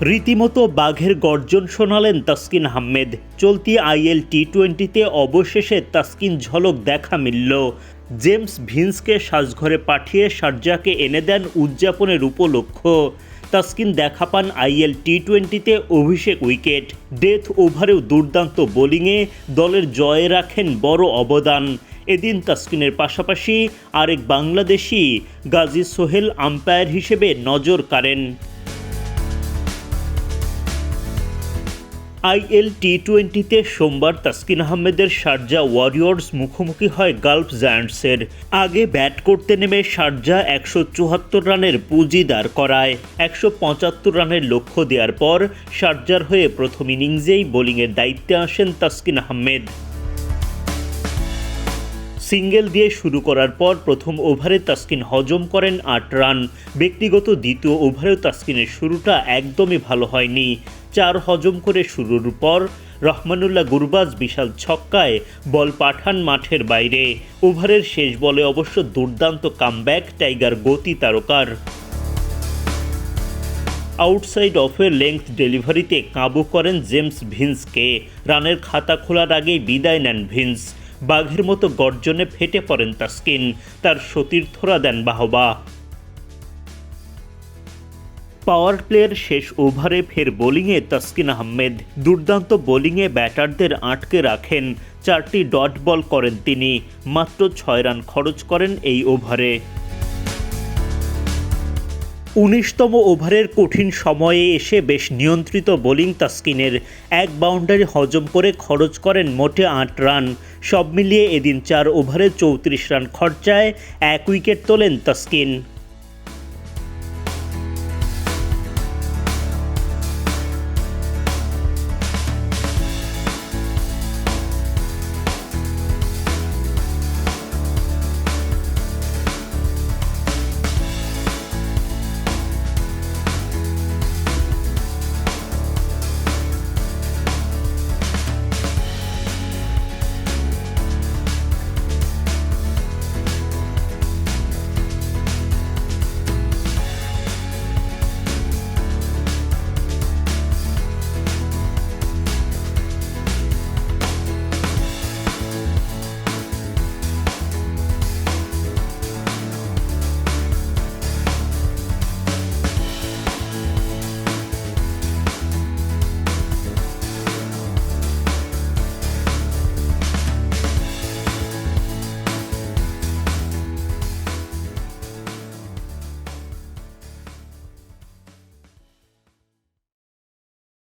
রীতিমতো বাঘের গর্জন শোনালেন তাসকিন আহমেদ। চলতি আইএল টি-20তে অবশেষে তাসকিন ঝলক দেখা মিলল। জেমস ভিন্সকে সাজঘরে পাঠিয়ে শারজাকে এনে দেন উদযাপনের উপলক্ষ। তাসকিন দেখা পান আইএল টি-20তে অভিষেক উইকেট। ডেথ ওভারেও দুর্দান্ত বোলিংয়ে দলের জয়ে রাখেন বড় অবদান। এদিন তাসকিনের পাশাপাশি আরেক বাংলাদেশি গাজী সোহেল আম্পায়ার হিসেবে নজর কাড়েন। আইএল টি-20তে সোমবার তাসকিন আহমেদের শারজা ওয়ারিয়র্স মুখোমুখি হয় গালফ জায়ান্টসের। আগে ব্যাট করতে নেমে শারজা 174 রানের পুঁজি দাঁড় করায়। 175 রানের লক্ষ্য দেওয়ার পর শারজার হয়ে প্রথম ইনিংসেই বোলিংয়ের দায়িত্বে আসেন তাসকিন আহমেদ। সিঙ্গেল দিয়ে শুরু করার পর প্রথম ওভারে তাসকিন হজম করেন 8 রান। ব্যক্তিগত দ্বিতীয় ওভারেও তাসকিনের শুরুটা একদমই ভালো হয়নি। 4 হজম করে শুরুর পর রহমানুল্লাহ গুরবাজ বিশাল ছক্কায় বল পাঠান মাঠের বাইরে। ওভারের শেষ বলে অবশ্য দুর্দান্ত কামব্যাক টাইগার গতি তারকার। আউটসাইড অফে লেংথ ডেলিভারিতে কাবু করেন জেমস ভিন্সকে। রানের খাতা খোলার আগেই বিদায় নেন ভিন্স। বাঘের মতো গর্জনে ফেটে পড়েন তাসকিন। তার সতীর্থরা দেন বাহবা। পাওয়ার প্লের শেষ ওভারে ফের বোলিংয়ে তাসকিন আহমেদ। দুর্দান্ত বোলিংয়ে ব্যাটারদের আটকে রাখেন। 4টি ডট বল করেন তিনি। মাত্র 6 রান খরচ করেন এই ওভারে। 19তম ওভারের কঠিন সময়ে এসে বেশ নিয়ন্ত্রিত বোলিং তাসকিনের। এক বাউন্ডারি হজম করে খরচ করেন মোটে 8 রান। সব মিলিয়ে এদিন 4 ওভারে 34 রান খরচায় 1 উইকেট তোলেন তাসকিন।